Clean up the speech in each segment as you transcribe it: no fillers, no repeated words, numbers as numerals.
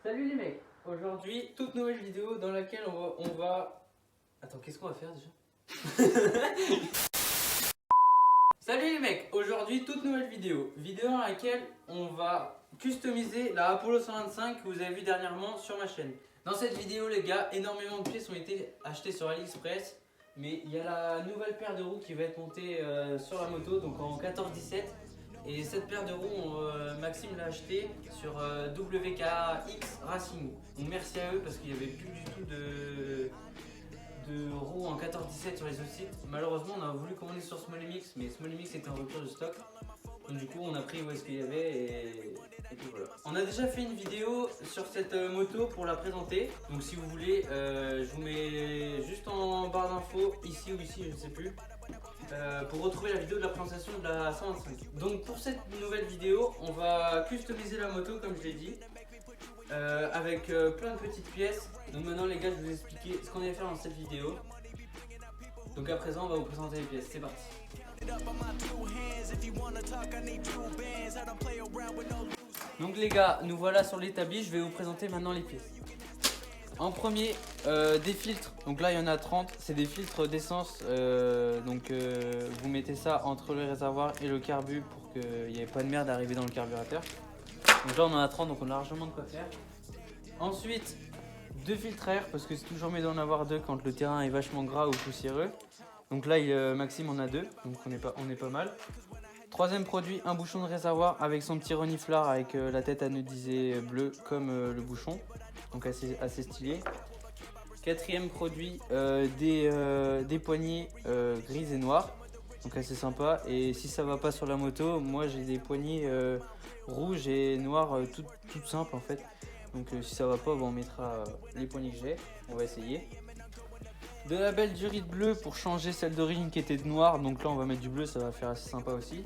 Salut les mecs, aujourd'hui toute nouvelle vidéo dans laquelle on va... Attends, qu'est-ce qu'on va faire déjà? Salut les mecs, aujourd'hui toute nouvelle vidéo dans laquelle on va customiser la Apollo 125 que vous avez vu dernièrement sur ma chaîne. Dans cette vidéo les gars, énormément de pièces ont été achetées sur AliExpress, mais il y a la nouvelle paire de roues qui va être montée sur la moto, donc en 14-17. Et cette paire de roues, Maxime l'a acheté sur WKX Racing. Donc merci à eux parce qu'il n'y avait plus du tout de roues en 14-17 sur les autres sites. Malheureusement, on a voulu commander sur SmallMX, mais SmallMX était en rupture de stock. Donc du coup, on a pris où est-ce qu'il y avait et puis voilà. On a déjà fait une vidéo sur cette moto pour la présenter. Donc si vous voulez, je vous mets juste en barre d'infos, ici ou ici, je ne sais plus. Pour retrouver la vidéo de la présentation de la 125. Donc pour cette nouvelle vidéo, on va customiser la moto comme je l'ai dit, avec plein de petites pièces. Donc maintenant les gars, je vais vous expliquer ce qu'on allait faire dans cette vidéo. Donc à présent, on va vous présenter les pièces, c'est parti. Donc les gars, nous voilà sur l'établi, je vais vous présenter maintenant les pièces. En premier, des filtres, donc là il y en a 30, c'est des filtres d'essence, vous mettez ça entre le réservoir et le carbu pour qu'il n'y ait pas de merde arrivée dans le carburateur. Donc là on en a 30, donc on a largement de quoi faire. Ensuite, deux filtres à air, parce que c'est toujours mieux d'en avoir deux quand le terrain est vachement gras ou poussiéreux. Donc là Maxime en a deux, donc on est pas mal. Troisième produit, un bouchon de réservoir avec son petit reniflard avec la tête anodisée bleue comme le bouchon. Donc assez stylé. Quatrième produit, des poignées grises et noires, donc assez sympa. Et si ça va pas sur la moto, moi j'ai des poignées rouges et noires toutes simples en fait. Donc si ça va pas, on mettra les poignées que j'ai, on va essayer. De la belle durite bleue pour changer celle d'origine qui était de noire, donc là on va mettre du bleu, ça va faire assez sympa aussi.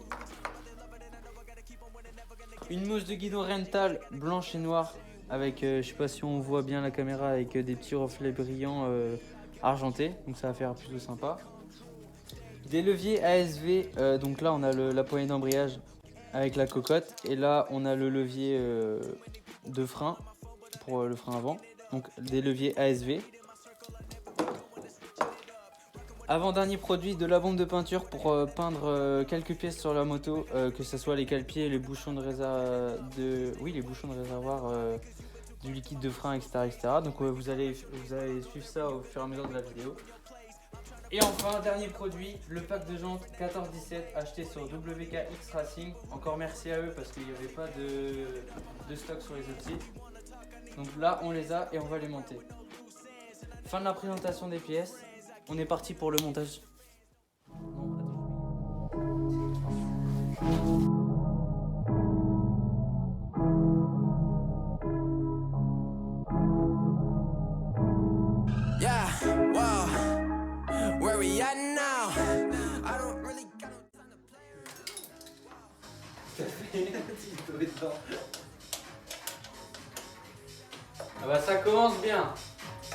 Une mousse de guidon rental blanche et noire avec, je sais pas si on voit bien la caméra, avec des petits reflets brillants argentés, donc ça va faire plutôt sympa. Des leviers ASV, donc là on a la poignée d'embrayage avec la cocotte, et là on a le levier de frein pour le frein avant, donc des leviers ASV. Avant-dernier produit, de la bombe de peinture pour peindre quelques pièces sur la moto, que ce soit les cale-pieds, les bouchons les bouchons de réservoir, du liquide de frein, etc. Donc vous allez suivre ça au fur et à mesure de la vidéo. Et enfin, dernier produit, le pack de jantes 14-17 acheté sur WKX Racing. Encore merci à eux parce qu'il n'y avait pas de stock sur les autres sites. Donc là, on les a et on va les monter. Fin de la présentation des pièces. On est parti pour le montage. Yeah, wow, where we at now? I don't really got no time to play. Ah bah ça commence bien.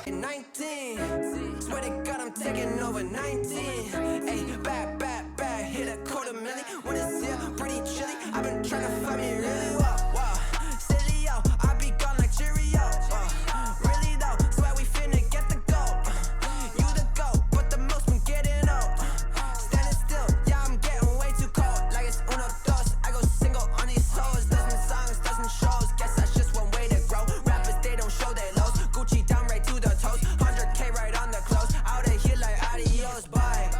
19, swear to God I'm taking over 19. Hey, back, hit a $250,000 when it's here, pretty chilly. I've been trying to find me really wow, silly yo, I be gone like Cheerio. Really though, swear we finna get the gold. You the goat, but the most been getting old. Standing still, yeah I'm getting way too cold. Like it's uno dos, I go single on these hoes. Dozen songs, dozen shows, guess that's just one way to grow. Rappers they don't show their lows, Gucci down right to the toes, 100K right on the clothes. Out of here like adios, bye.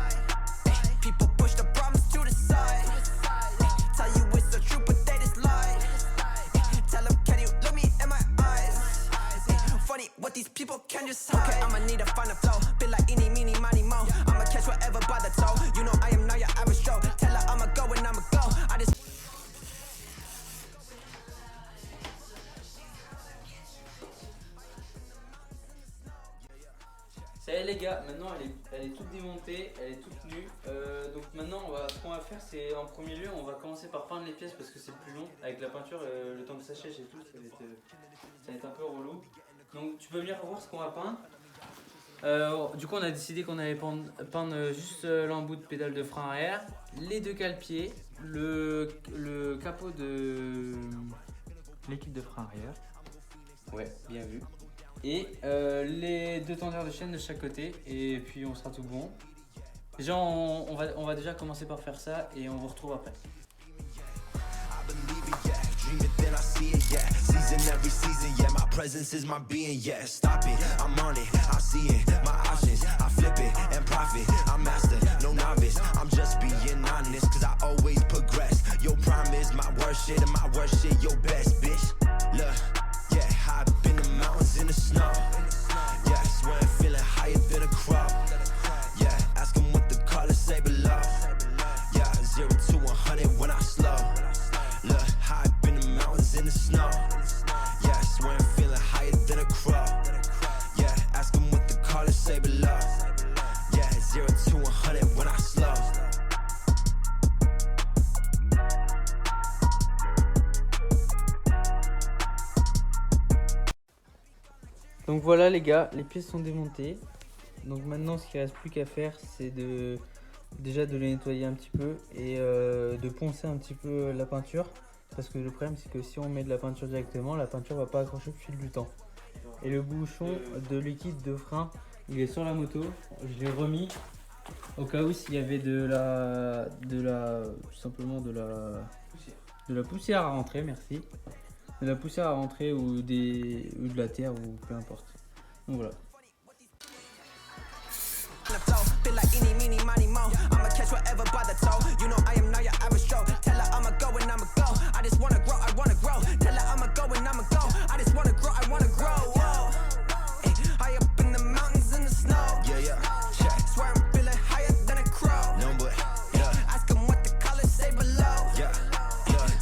People push the problems to the side. Tell you it's the truth, but they just lie. Tell them, can you look me in my eyes? Funny what these people can just hide. Okay, I'ma need to find a flow. Been like eeny, meeny, miny, mo. I'ma catch whatever by the toe. You know I am not your average Joe. Tell her I'ma go and I'ma go. I just. Ça y est les gars, maintenant elle est toute démontée, elle est toute nue. Donc maintenant ce qu'on va faire, c'est en premier lieu on va commencer par peindre les pièces parce que c'est plus long. Avec la peinture, le temps que ça sèche et tout, ça va être un peu relou. Donc tu peux venir voir ce qu'on va peindre. Du coup on a décidé qu'on allait peindre juste l'embout de pédale de frein arrière, les deux cale-pieds, le capot de l'équipe de frein arrière. Ouais, bien vu. Et les 2 tendeurs de chaîne de chaque côté et puis on sera tout bon. Déjà on va déjà commencer par faire ça et on vous retrouve après. believe it, yeah. Dream it, then I see it, yeah. Season every season, yeah. My presence is my being, yeah. Stop it, I'm on it, I see it. My options, I flip it and profit. I'm master, no novice. I'm just being honest, cause I always progress. Your prime is my worst shit, and my worst shit your best, bitch. Look, yeah, high up in the mountains in the snow. Yeah, swear I'm feeling higher than a crow. Yeah, ask them what the colors say below. Yeah, 0 to 100 when I slow. Look, high up in the mountains in the snow. Yeah, swear I'm feeling higher than a crow. Yeah, ask them what the colors say below. Yeah, 0 to 100 when I slow. Donc voilà les gars, les pièces sont démontées. Donc maintenant ce qu'il reste plus qu'à faire c'est déjà de les nettoyer un petit peu et de poncer un petit peu la peinture. Parce que le problème c'est que si on met de la peinture directement, la peinture va pas accrocher au fil du temps. Et le bouchon de liquide de frein, il est sur la moto. Je l'ai remis au cas où s'il y avait tout simplement de la poussière à rentrer, merci. De la poussière à rentrer ou de la terre ou peu importe. Donc voilà. Feel like eeny, meeny, miny, mo. I'ma catch whatever by the toe. You know I am not your average Joe. Tell her I'ma go and I'ma go. I just wanna grow, I wanna grow. Tell her I'ma go and I'ma go. I just wanna grow, I wanna grow. Whoa. Ay, high up in the mountains in the snow. Yeah, yeah. Check. Swear I'm feeling higher than a crow. No, but yeah. Ask them what the colors say below. Yeah.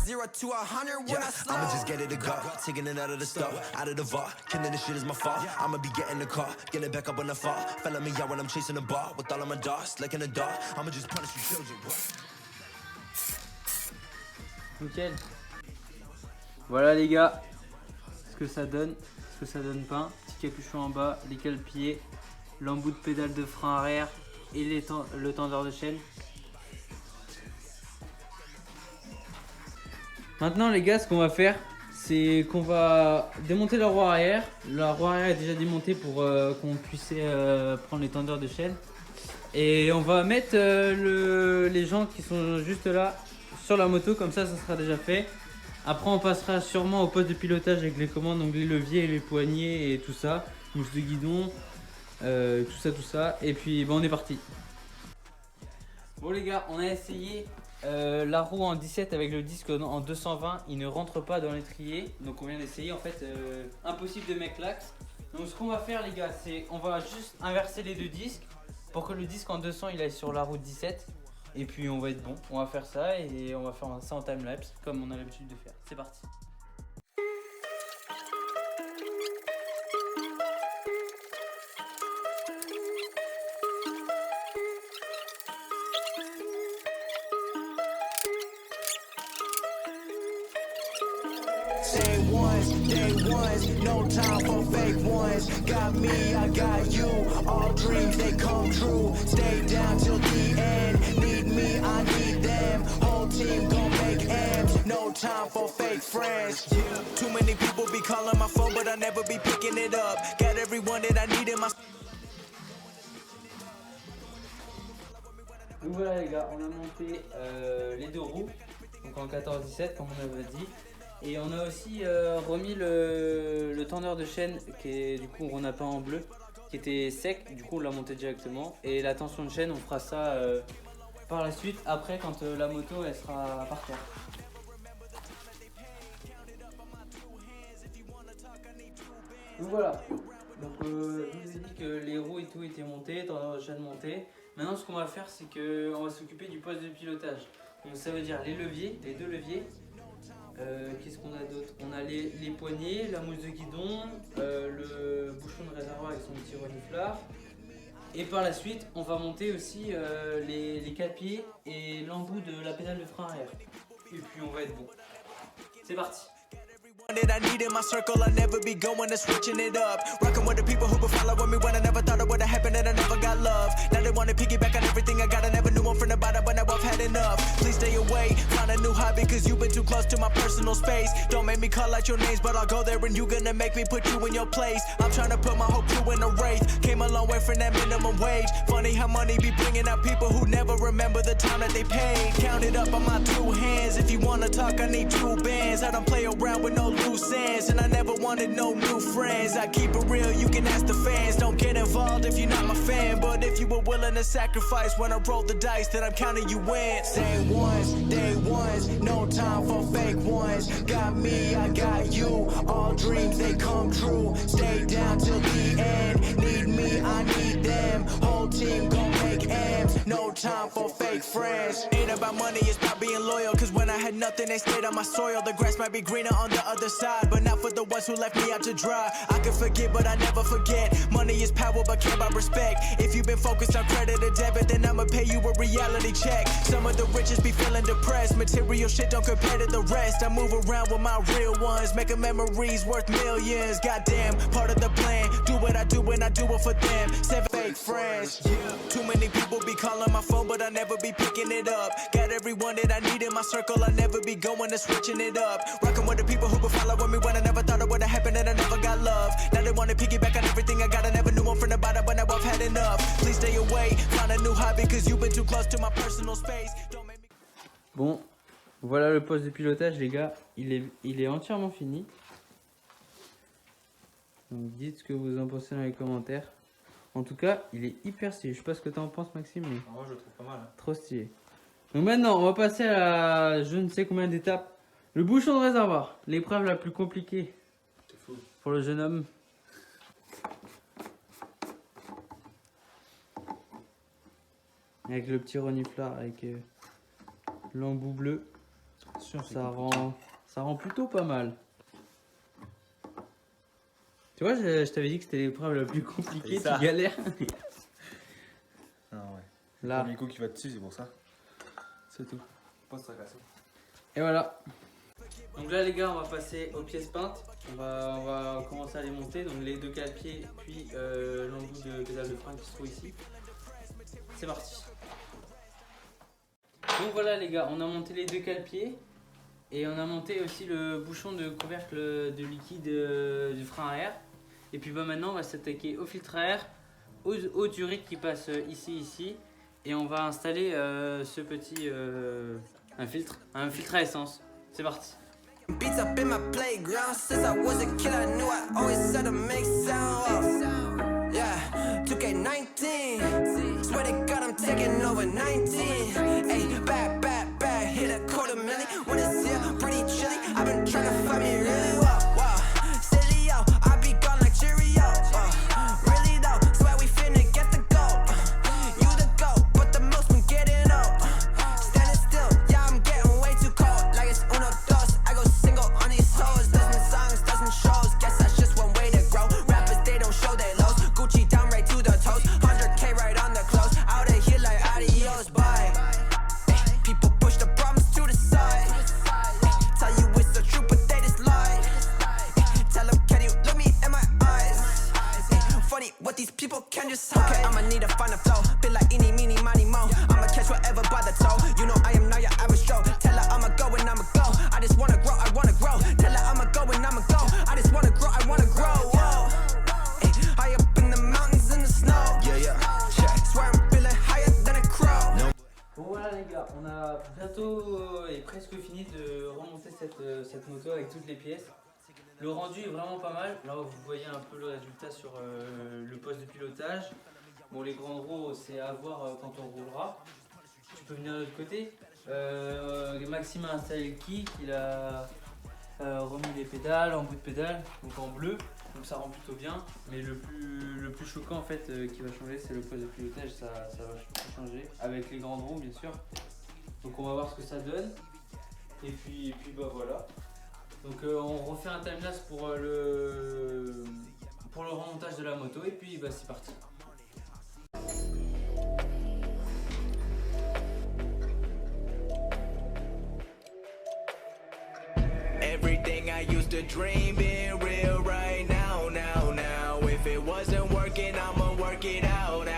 0 to 100 when I slow. I'ma just get it to go, taking it out of the stove, out of the vault, killing this shit is my fault. I'ma be getting the car, getting back up when I fall. Felling me out when I'm chasing the ball, with all of my dogs, like in the dark. I'ma just punish you children. Nickel. Voilà les gars, ce que ça donne, ce que ça donne pas. Petit capuchon en bas, les cale-pieds, l'embout de pédale de frein arrière et le tendeur de chaîne. Maintenant les gars, ce qu'on va faire, c'est qu'on va démonter la roue arrière. La roue arrière est déjà démontée pour qu'on puisse prendre les tendeurs de chaîne. Et on va mettre les gens qui sont juste là sur la moto, comme ça sera déjà fait. Après on passera sûrement au poste de pilotage avec les commandes, donc les leviers et les poignées et tout ça. Mouche de guidon, tout ça. Et puis on est parti. Bon les gars, on a essayé la roue en 17 avec le disque en 220, il ne rentre pas dans l'étrier. Donc on vient d'essayer, en fait impossible de mettre l'axe. Donc ce qu'on va faire les gars, c'est on va juste inverser les 2 disques pour que le disque en 200 il aille sur la roue 17. Et puis on va être bon, on va faire ça et on va faire ça en timelapse comme on a l'habitude de faire. C'est parti. Day ones, no time for fake ones. Got me, I got you. All dreams they come true. Stay down till the end. Need me, I need them. Whole team gon' make M's. No time for fake friends. Too many people be calling my phone, but I never be picking it up. Got everyone that I need in my. Donc voilà les gars, on a monté les 2 roues, donc en 14-17 comme on avait dit. Et on a aussi remis le tendeur de chaîne qui est du coup on a peint en bleu, qui était sec, du coup on l'a monté directement. Et la tension de chaîne on fera ça par la suite, après quand la moto elle sera par terre. Donc voilà, donc je vous ai dit que les roues et tout étaient montées, tendeur de chaîne monté. Maintenant ce qu'on va faire c'est qu'on va s'occuper du poste de pilotage. Donc ça veut dire les leviers, les 2 leviers. Qu'est-ce qu'on a d'autre? On a les poignées, la mousse de guidon, le bouchon de réservoir avec son petit reniflard. Et par la suite, on va monter aussi les cale-pieds et l'embout de la pédale de frein arrière. Et puis on va être bon. C'est parti. That I need in my circle, I'll never be going to switching it up. Rocking with the people who been following me when I never thought it would have happened and I never got love. Now they wanna piggyback on everything I got. I never knew one from the bottom, but now I've had enough. Please stay away, find a new hobby, cause you've been too close to my personal space. Don't make me call out your names, but I'll go there and you gonna make me put you in your place. I'm trying to put my whole crew in a wraith. Came a long way from that minimum wage. Funny how money be bringing out people who never remember the time that they paid. Count it up on my two hands. If you wanna talk, I need two bands. I don't play around with no loose ends, and I never wanted no new friends. I keep it real, you can ask the fans. Don't get involved if you're not my fan, but if you were willing to sacrifice when I roll the dice, then I'm counting you in. Day ones, no time for fake ones. Got me, I got you. All dreams, they come true. Stay down till the end. Need me, I need them. Whole team gon' make M's. No time for fake friends. Ain't about money, it's about being loyal. Cause when I had nothing, they stayed on my soil. The grass might be greener on the other side, but not for the ones who left me out to dry. I can forget, but I never forget. Money is power, but care about respect. If you've been focused on credit or debit, then I'ma pay you a reality check. Some of the richest be feeling depressed. Material shit don't compare to the rest. I move around with my real ones, making memories worth millions. Goddamn, part of the plan. Do what I do when I do it for them. 7 fake friends. Too many people be calling my phone, but I never be picking it up. Got everyone that I need in my circle, I never be going to switching it up. Rocking with the people who been following me when I never thought it would have happened and I never got love. Now they wanna piggyback on everything I got. I never knew one from the bottom, but now I've had enough. Please stay away, find a new hobby, cause you've been too close to my personal space. Don't make me... Bon, voilà le poste de pilotage les gars, il est entièrement fini. Donc dites ce que vous en pensez dans les commentaires. En tout cas, il est hyper stylé. Je sais pas ce que t'en penses Maxime, mais Moi je le trouve pas mal. Hein. trop stylé. Donc maintenant, on va passer à la je ne sais combien d'étapes. Le bouchon de réservoir, l'épreuve la plus compliquée C'est fou. pour le jeune homme. Avec le petit reniflard, avec l'embout bleu. Ça rend plutôt pas mal. Tu vois, je t'avais dit que c'était l'épreuve la plus compliquée, tu galères. Ah ouais. Là. Le premier coup qui va dessus, c'est pour ça. C'est tout. Pas se tracasser. Et voilà. Donc là les gars, on va passer aux pièces peintes. On va commencer à les monter. Donc les deux cale-pieds, puis l'embout de pédale de frein qui se trouve ici. C'est parti. Donc voilà les gars, on a monté les deux cale-pieds. Et on a monté aussi le bouchon de couvercle de liquide du frein à air. Et puis bah, maintenant on va s'attaquer au filtre à air, au durite qui passe ici. Et on va installer ce petit un filtre à essence. C'est parti. Beats up in my playground since I was a kid. I knew I always had to make sound. Yeah, 2K19. Swear to God, I'm taking over 19. Hey, back, hit a $250,000 when it's here, pretty chilly. I've been trying to find me really wow. Silly yo, I be gone like Cheerio. Really though, swear we finna get the gold. You the goat, but the most been getting old. Standing still, yeah, I'm getting way too cold. Like it's uno dos, I go single on these hoes. Dozen songs, dozen shows, guess that's just one way to grow. Rappers, they don't show their lows. Gucci down right to the toes, 100K right on the clothes. Out of here like adios, bye. People push the problems to the side. Tell you it's the truth, but they just lie. Tell them, can you look me in my eyes? Funny what these people can just hide. Okay, I'ma need to find a flow. Feel like eeny, meeny, miny, mo. I'ma catch whatever by the toe. You know I am not your average Joe. Tell her I'ma go and I'ma go. I just wanna grow, I wanna grow. Tell her I'ma go and I'ma go. I just wanna grow, I wanna grow. Whoa. High up in the mountains in the snow. Yeah. Swear I'm feeling higher than a crow. Bon voilà les gars, on a bientôt et presque fini de remonter cette moto avec toutes les pièces. Le rendu est vraiment pas mal. Là vous voyez un peu le résultat sur le poste de pilotage. Bon les grandes roues c'est à voir quand on roulera. Tu peux venir de l'autre côté. Maxime a installé le kick, il a remis les pédales en bout de pédale, donc en bleu. Donc ça rend plutôt bien, mais le plus choquant en fait qui va changer c'est le poste de pilotage, ça va changer avec les grandes roues bien sûr. Donc on va voir ce que ça donne et puis bah voilà. Donc on refait un timelapse pour le remontage de la moto et puis bah c'est parti. Everything I used to dream being real right now, now. If it wasn't working, I'ma work it out,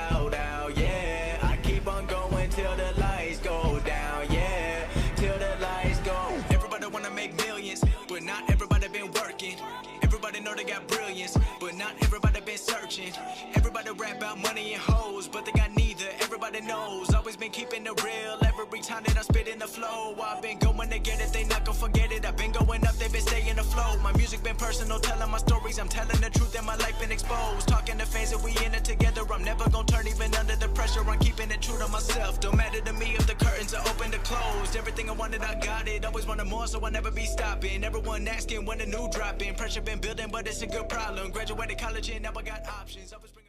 yeah. I keep on going till the lights go down, yeah. Till the lights go. Everybody wanna make millions, but not everybody been working. Everybody know they got brilliance, but not everybody been searching. Everybody rap about money and hoes, but they got neither. Everybody knows, always been keeping it real. Every time that I spit in the flow, I've been going to get it, they not gonna forget it. I've been going up, they've been staying afloat. My music been personal, telling my stories. I'm telling the truth and my life been exposed. Talking to fans that we in it together. I'm never gonna turn even under the pressure. I'm keeping it true to myself. Don't matter to me if the curtains are open or closed. Everything I wanted, I got it. Always wanted more, so I'll never be stopping. Everyone asking when a new drop in. Pressure been building, but it's a good problem. Graduated college and now I got options. Always bring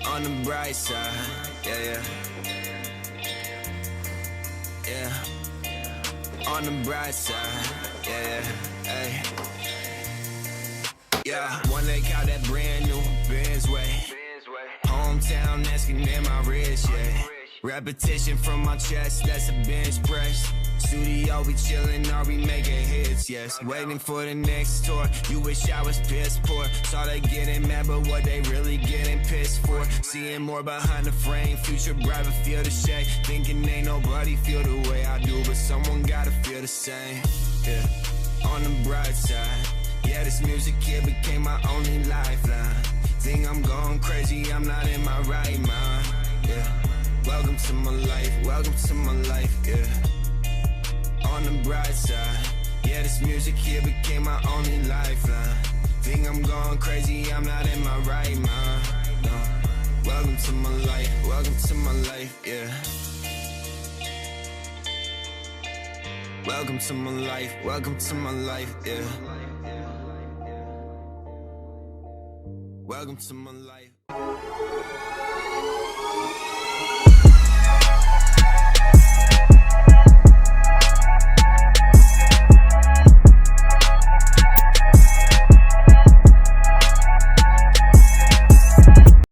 on the bright side, yeah. On the bright side, yeah. One leg out that brand new Benz way. Hometown asking in my wrist, yeah. Repetition from my chest, that's a bench press. Studio, we chillin', are we making hits, yes. Waiting for the next tour, you wish I was piss poor. Saw they getting mad, but what they really getting pissed for. Seeing more behind the frame, future bright, but feel the shade. Thinking ain't nobody feel the way I do, but someone gotta feel the same, yeah. On the bright side, yeah, this music here became my only lifeline. Think I'm going crazy, I'm not in my right mind, yeah. Welcome to my life, yeah. On the bright side, yeah, this music here became my only lifeline. Think I'm going crazy, I'm not in my right mind, no. Welcome to my life, yeah. Welcome to my life, yeah. Welcome to my life.